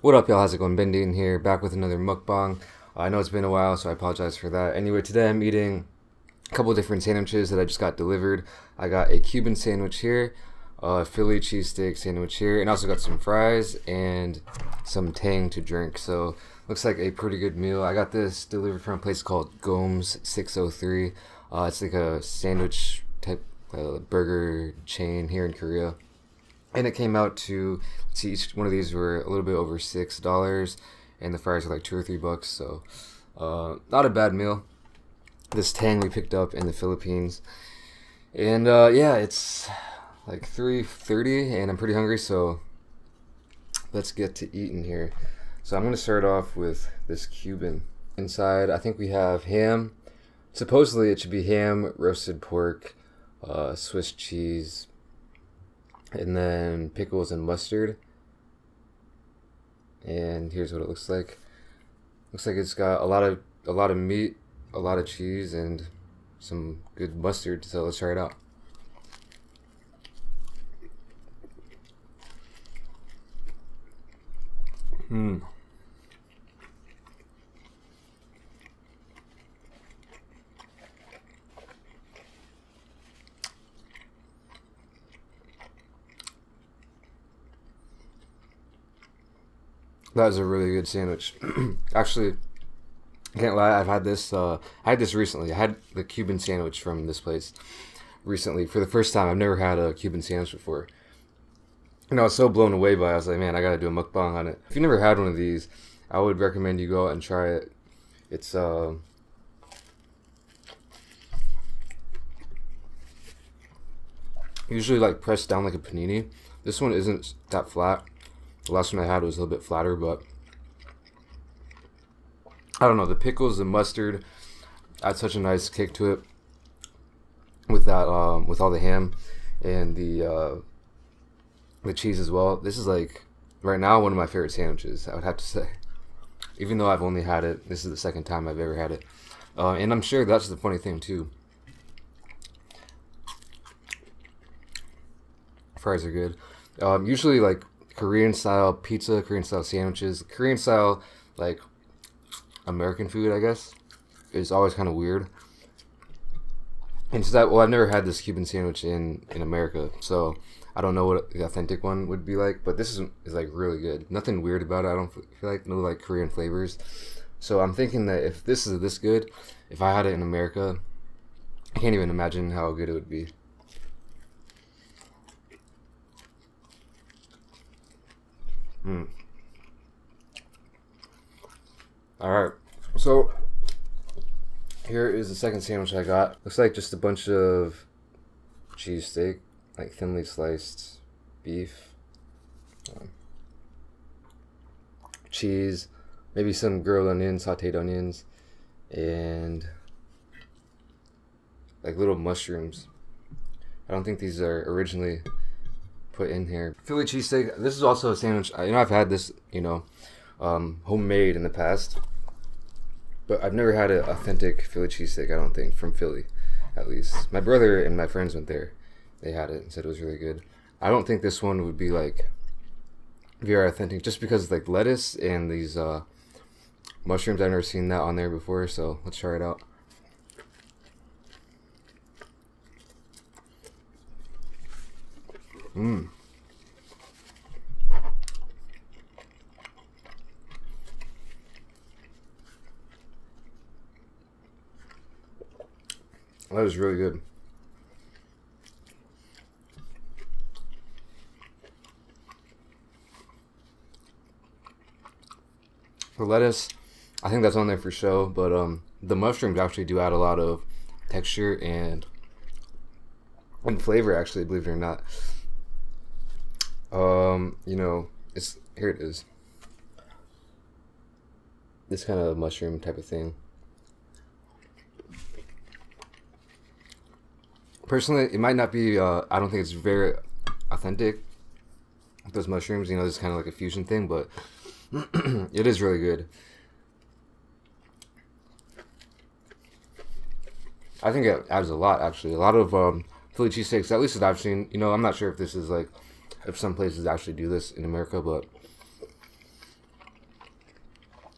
What up, y'all? How's it going? BenDeen here, back with another mukbang. I know it's been a while, so I apologize for that. Anyway, today I'm eating a couple different sandwiches that I just got delivered. I got a Cuban sandwich here, a Philly cheesesteak sandwich here, and I also got some fries and some tang to drink. So, looks like a pretty good meal. I got this delivered from a place called Gomes 603. It's like a sandwich type burger chain here in Korea. And it came out to, see, each one of these were a little bit over $6, and the fries are like $2 or $3. So, not a bad meal. This tang we picked up in the Philippines, and yeah, it's like 3:30, and I'm pretty hungry. So, let's get to eating here. So I'm gonna start off with this Cuban. Inside, I think we have ham. Supposedly, it should be ham, roasted pork, Swiss cheese, and then pickles and mustard. And here's what it looks like. Looks like it's got a lot of meat, a lot of cheese, and some good mustard. So let's try it out. That is a really good sandwich. Actually, I can't lie. I've had this. I had this recently. I had the Cuban sandwich from this place recently for the first time. I've never had a Cuban sandwich before. And I was so blown away by it. I was like, man, I gotta do a mukbang on it. If you never had one of these, I would recommend you go out and try it. It's usually like pressed down like a panini. This one isn't that flat. The last one I had was a little bit flatter, but I don't know. The pickles, the mustard, add such a nice kick to it with that, with all the ham and the cheese as well. This is like right now one of my favorite sandwiches, I would have to say. Even though I've only had it, this is the second time I've ever had it, and I'm sure that's the funny thing too. Fries are good. Usually like Korean style pizza, Korean style sandwiches, Korean style like American food, I guess, is always kind of weird. And so that, well, I've never had this Cuban sandwich in America, so I don't know what the authentic one would be like. But this is like really good. Nothing weird about it. I don't feel like no like Korean flavors. So I'm thinking that if this is this good, if I had it in America, I can't even imagine how good it would be. Alright, so here is the second sandwich I got. Looks like just a bunch of cheesesteak, like thinly sliced beef, cheese, maybe some grilled onions, sauteed onions, and like little mushrooms. I don't think these are originally put in here. Philly cheesesteak. This is also a sandwich. I've had this, homemade in the past, but I've never had an authentic Philly cheesesteak. I don't think from Philly, at least. My brother and my friends went there. They had it and said it was really good. I don't think this one would be like very authentic, just because it's like lettuce and these mushrooms. I've never seen that on there before, so let's try it out. That was really good. The lettuce, I think that's on there for show, but the mushrooms actually do add a lot of texture and flavor, actually, believe it or not. It's here it is. This kind of mushroom type of thing. Personally, it might not be. I don't think it's very authentic. Those mushrooms, this kind of like a fusion thing, but it is really good. I think it adds a lot, actually. A lot of Philly cheesesteaks, at least that I've seen. I'm not sure if this is like if some places actually do this in America, but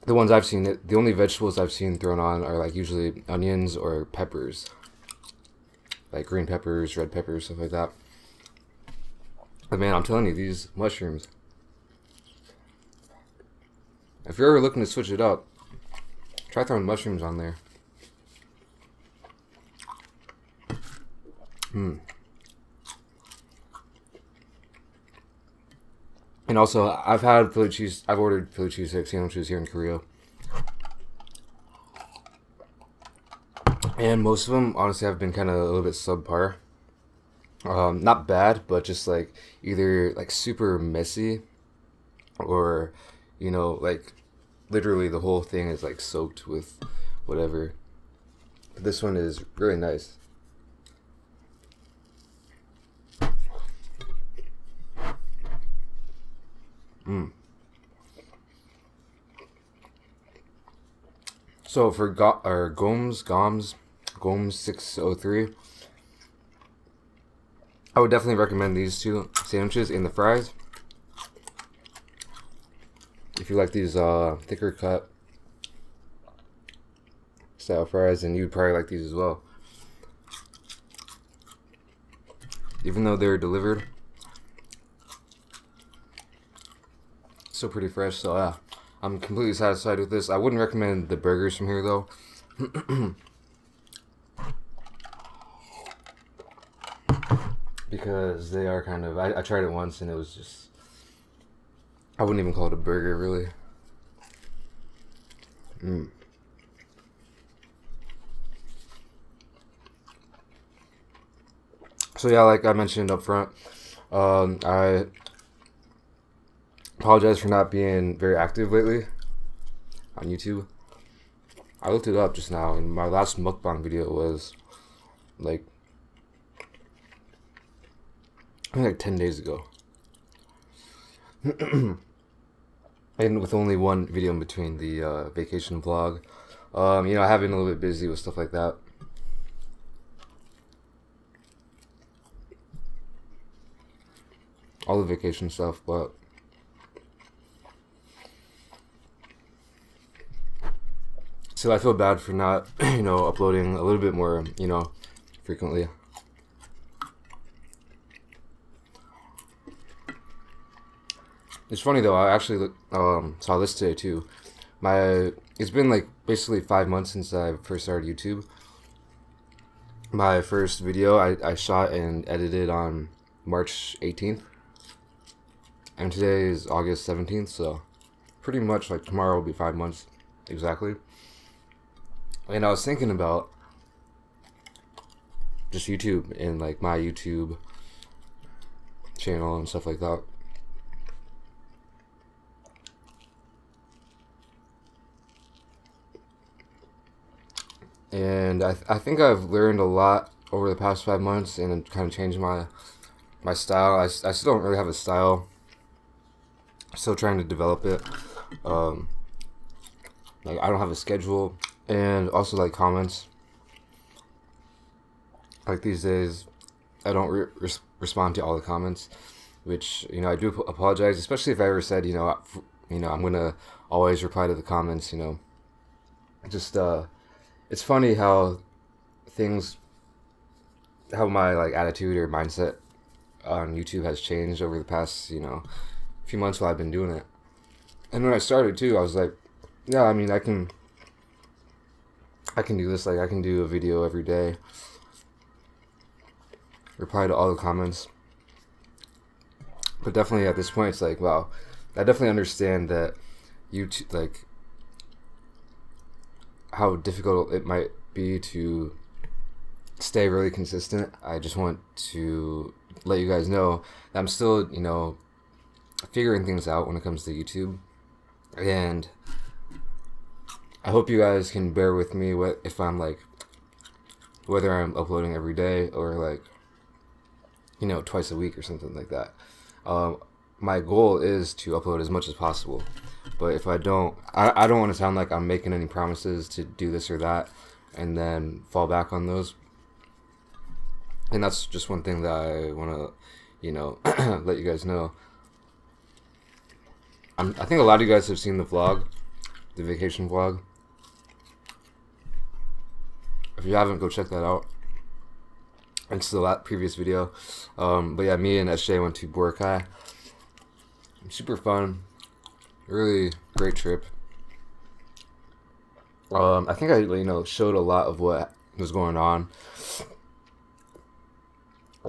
the ones I've seen, the only vegetables I've seen thrown on are like usually onions or peppers, like green peppers, red peppers, stuff like that. But man, I'm telling you, these mushrooms, if you're ever looking to switch it up, try throwing mushrooms on there. And also, I've ordered Philly cheesesteak sandwiches here in Korea. And most of them, honestly, have been kind of a little bit subpar. Not bad, but just like either like super messy or, you know, like literally the whole thing is like soaked with whatever. But this one is really nice. So for Goms 603, I would definitely recommend these two sandwiches and the fries. If you like these thicker cut style fries, then you'd probably like these as well. Even though they're delivered, still pretty fresh. So yeah, I'm completely satisfied with this. I wouldn't recommend the burgers from here though. Because they are kind of, I tried it once and it was just, I wouldn't even call it a burger really. So yeah, like I mentioned up front, I apologize for not being very active lately on YouTube. I looked it up just now, and my last mukbang video was like, I think like 10 days ago. And with only one video in between, the vacation vlog. You know, I have been a little bit busy with stuff like that. All the vacation stuff, but still, I feel bad for not, you know, uploading a little bit more, you know, frequently. It's funny though, I actually saw this today too. It's been like basically 5 months since I first started YouTube. My first video I shot and edited on March 18th. And today is August 17th, so pretty much like tomorrow will be 5 months exactly. And I was thinking about just YouTube and like my YouTube channel and stuff like that. And I think I've learned a lot over the past 5 months and kind of changed my style. I still don't really have a style. Still trying to develop it. Like I don't have a schedule, and also like comments. Like these days, I don't respond to all the comments, which, you know, I do apologize, especially if I ever said, you know, I'm gonna always reply to the comments. You know, just it's funny how my like attitude or mindset on YouTube has changed over the past, you know, few months while I've been doing it. And when I started too, I was like, yeah, I mean, I can do this. Like I can do a video every day, reply to all the comments. But definitely at this point, it's like, wow, I definitely understand that YouTube, like, how difficult it might be to stay really consistent. I just want to let you guys know that I'm still, you know, figuring things out when it comes to YouTube, and I hope you guys can bear with me if I'm like, whether I'm uploading every day or like, you know, twice a week or something like that. My goal is to upload as much as possible. But if I don't, I don't want to sound like I'm making any promises to do this or that and then fall back on those. And that's just one thing that I want to, you know, let you guys know. I think a lot of you guys have seen the vlog, the vacation vlog. If you haven't, go check that out. It's the previous video. But yeah, me and SJ went to Boracay. Super fun. Really great trip. I think I showed a lot of what was going on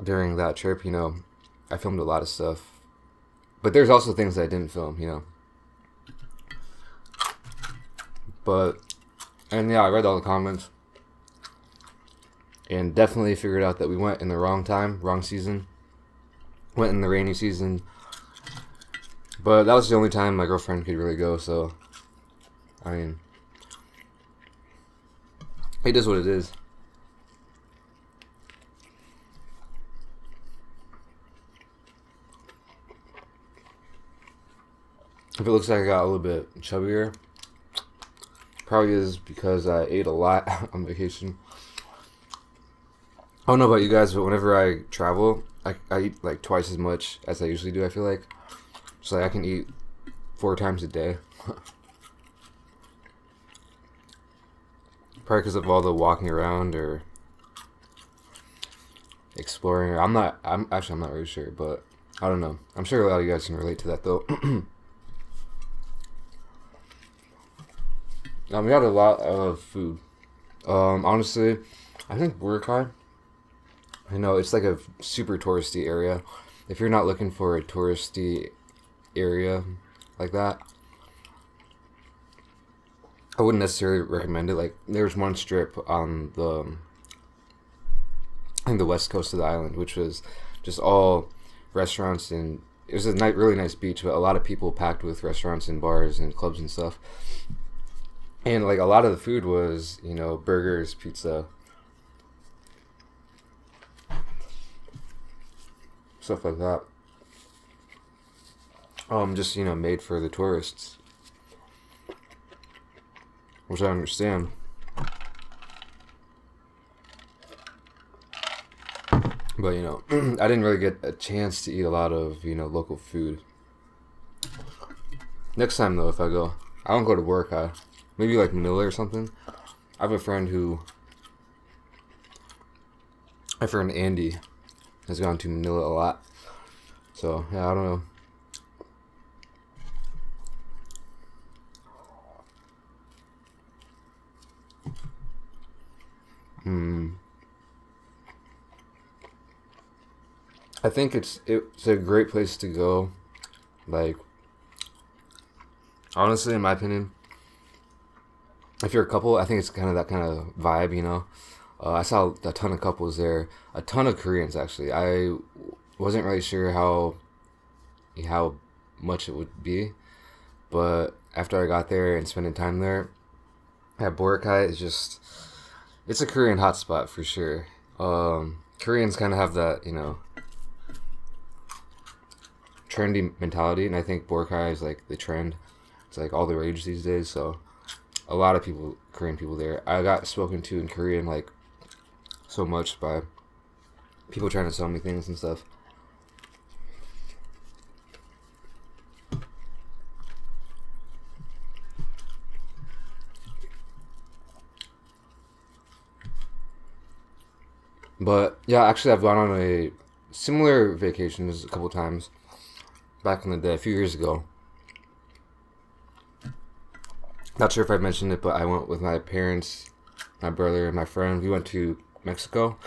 during that trip. I filmed a lot of stuff, but there's also things I didn't film. And yeah, I read all the comments and definitely figured out that we went in the wrong time, wrong season. Went in the rainy season, but that was the only time my girlfriend could really go, so I mean, it is what it is. If it looks like I got a little bit chubbier, probably is because I ate a lot on vacation. I don't know about you guys, but whenever I travel, I eat like twice as much as I usually do, I feel like. So like I can eat 4 times a day. Probably because of all the walking around or exploring. I'm not really sure, but I don't know. I'm sure a lot of you guys can relate to that though. We had a lot of food. Honestly, I think Boracay, it's like a super touristy area. If you're not looking for a touristy area like that, I wouldn't necessarily recommend it. Like, there's one strip on the west coast of the island, which was just all restaurants, and it was a really nice beach, but a lot of people packed with restaurants and bars and clubs and stuff. And like a lot of the food was, burgers, pizza, stuff like that. Just made for the tourists, which I understand. But I didn't really get a chance to eat a lot of local food. Next time though, if I go, I won't go to Boracay. Maybe like Manila or something. I have a friend my friend Andy has gone to Manila a lot. So yeah, I don't know. I think it's a great place to go. Like, honestly, in my opinion, if you're a couple, I think it's kind of that kind of vibe, I saw a ton of couples there, a ton of Koreans actually. I wasn't really sure how much it would be, but after I got there and spending time there, Boracay is it's a Korean hotspot for sure. Koreans kind of have that, trendy mentality, and I think Boracay is like the trend. It's like all the rage these days, so a lot of Korean people there. I got spoken to in Korean like so much by people trying to sell me things and stuff. But yeah, actually I've gone on a similar vacations a couple times back in the day, a few years ago. Not sure if I mentioned it, but I went with my parents, my brother, and my friend. We went to Mexico,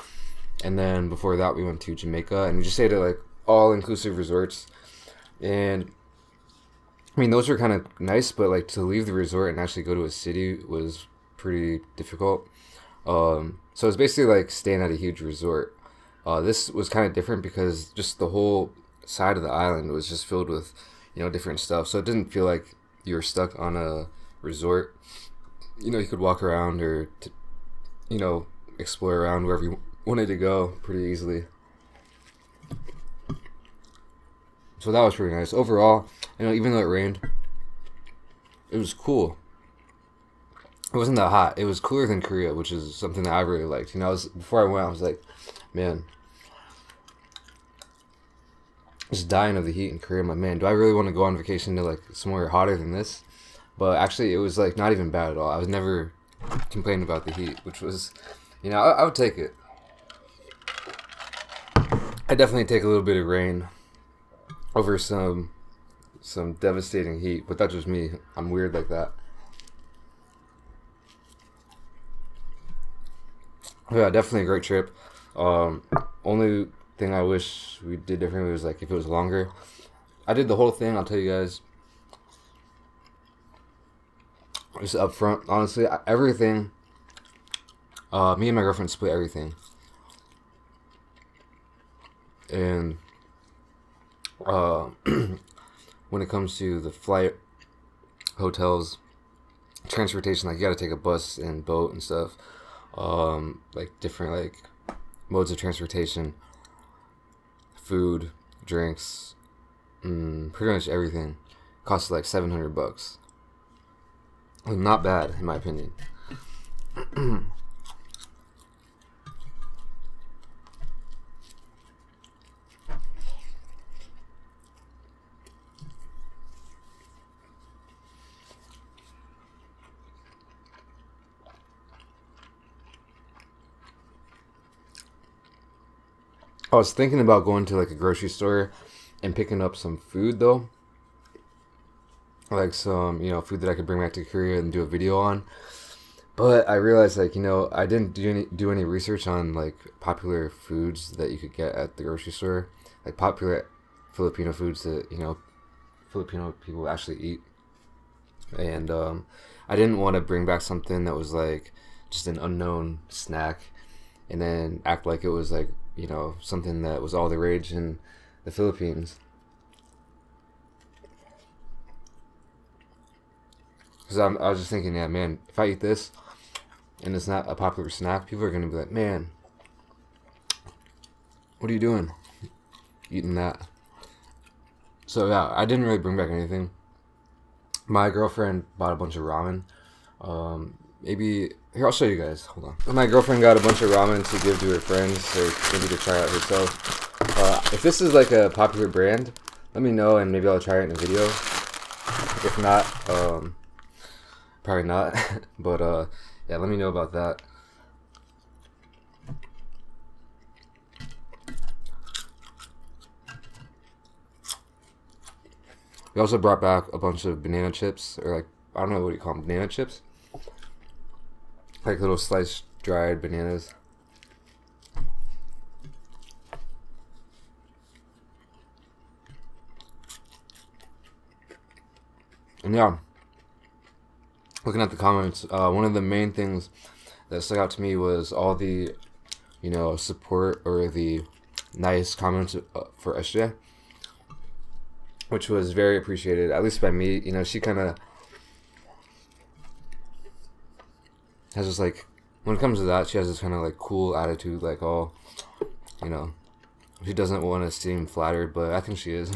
and then before that we went to Jamaica, and we just stayed at like all-inclusive resorts. And I mean, those were kind of nice, but like to leave the resort and actually go to a city was pretty difficult. So it's basically like staying at a huge resort. This was kind of different because just the whole side of the island was just filled with, different stuff. So it didn't feel like you were stuck on a resort. You could walk around or, explore around wherever you wanted to go pretty easily. So that was pretty nice. Overall, even though it rained, it was cool. It wasn't that hot. It was cooler than Korea, which is something that I really liked. Before I went, I was like, man, just dying of the heat in Korea. I'm like, man, do I really want to go on vacation to like somewhere hotter than this? but actually it was like not even bad at all. I was never complaining about the heat, which was, I would take it. I definitely take a little bit of rain over some devastating heat, but that's just me. I'm weird like that. Yeah, definitely a great trip. Only thing I wish we did differently was like if it was longer. I did the whole thing. I'll tell you guys. Just up front, honestly, everything. Me and my girlfriend split everything, and when it comes to the flight, hotels, transportation, like you got to take a bus and boat and stuff. Like different like modes of transportation, food, drinks, pretty much everything costs like $700. Not bad in my opinion. I was thinking about going to like a grocery store and picking up some food though. Like some, food that I could bring back to Korea and do a video on. But I realized like, I didn't do any research on like popular foods that you could get at the grocery store. Like popular Filipino foods that, Filipino people actually eat. And I didn't want to bring back something that was like just an unknown snack and then act like it was like, something that was all the rage in the Philippines. Because I was just thinking, yeah, man, if I eat this and it's not a popular snack, people are going to be like, man, what are you doing eating that? So, yeah, I didn't really bring back anything. My girlfriend bought a bunch of ramen. Maybe, here, I'll show you guys. Hold on. My girlfriend got a bunch of ramen to give to her friends, so maybe to try out herself. If this is like a popular brand, let me know and maybe I'll try it in a video. If not, probably not. But, yeah, let me know about that. We also brought back a bunch of banana chips, or like, I don't know what you call them, banana chips? Like little sliced dried bananas. And yeah, looking at the comments, one of the main things that stuck out to me was all the, support or the nice comments for SJ, which was very appreciated, at least by me. She kind of has this like, when it comes to that, she has this kind of like cool attitude, like she doesn't want to seem flattered, but I think she is.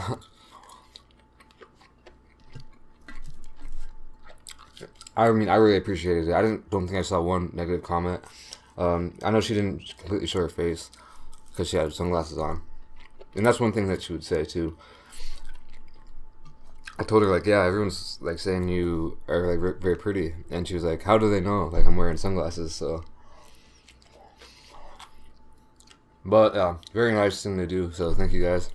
I mean, I really appreciated it. Don't think I saw one negative comment. I know she didn't completely show her face because she had sunglasses on, and that's one thing that she would say too. I told her like, yeah, everyone's like saying you are like very pretty, and she was like, how do they know? Like I'm wearing sunglasses, so. But yeah, very nice thing to do. So thank you guys.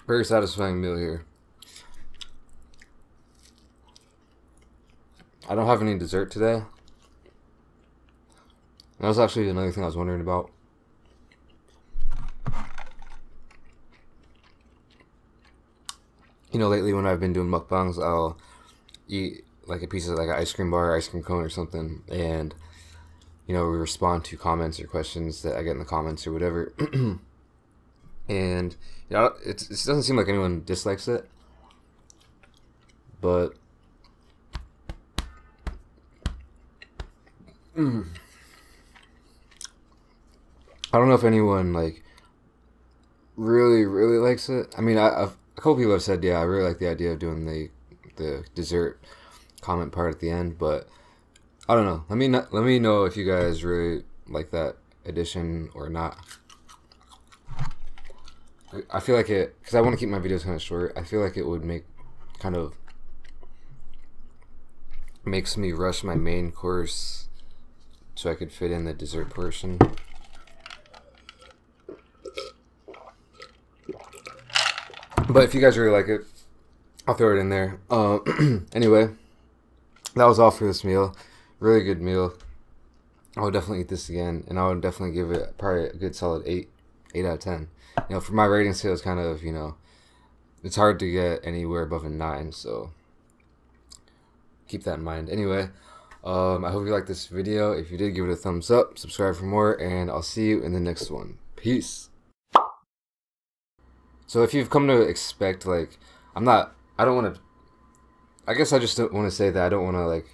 Very satisfying meal here. I don't have any dessert today. That was actually another thing I was wondering about. Lately when I've been doing mukbangs, I'll eat like a piece of like an ice cream bar, ice cream cone or something, and we respond to comments or questions that I get in the comments or whatever. And it doesn't seem like anyone dislikes it, but I don't know if anyone like really likes it. I mean, a couple people have said, yeah, I really like the idea of doing the dessert comment part at the end, but I don't know. Let me know if you guys really like that addition or not. I feel like it, because I want to keep my videos kind of short, I feel like it would makes me rush my main course so I could fit in the dessert portion. But if you guys really like it, I'll throw it in there. Anyway, that was all for this meal. Really good meal. I would definitely eat this again, and I would definitely give it probably a good solid 8 out of 10. You know, for my rating scale, it's kind of, you know, it's hard to get anywhere above a 9, so keep that in mind. Anyway, I hope you liked this video. If you did, give it a thumbs up, subscribe for more, and I'll see you in the next one. Peace. So if you've come to expect, like, I don't want to, I guess I just don't want to say that I don't want to, like,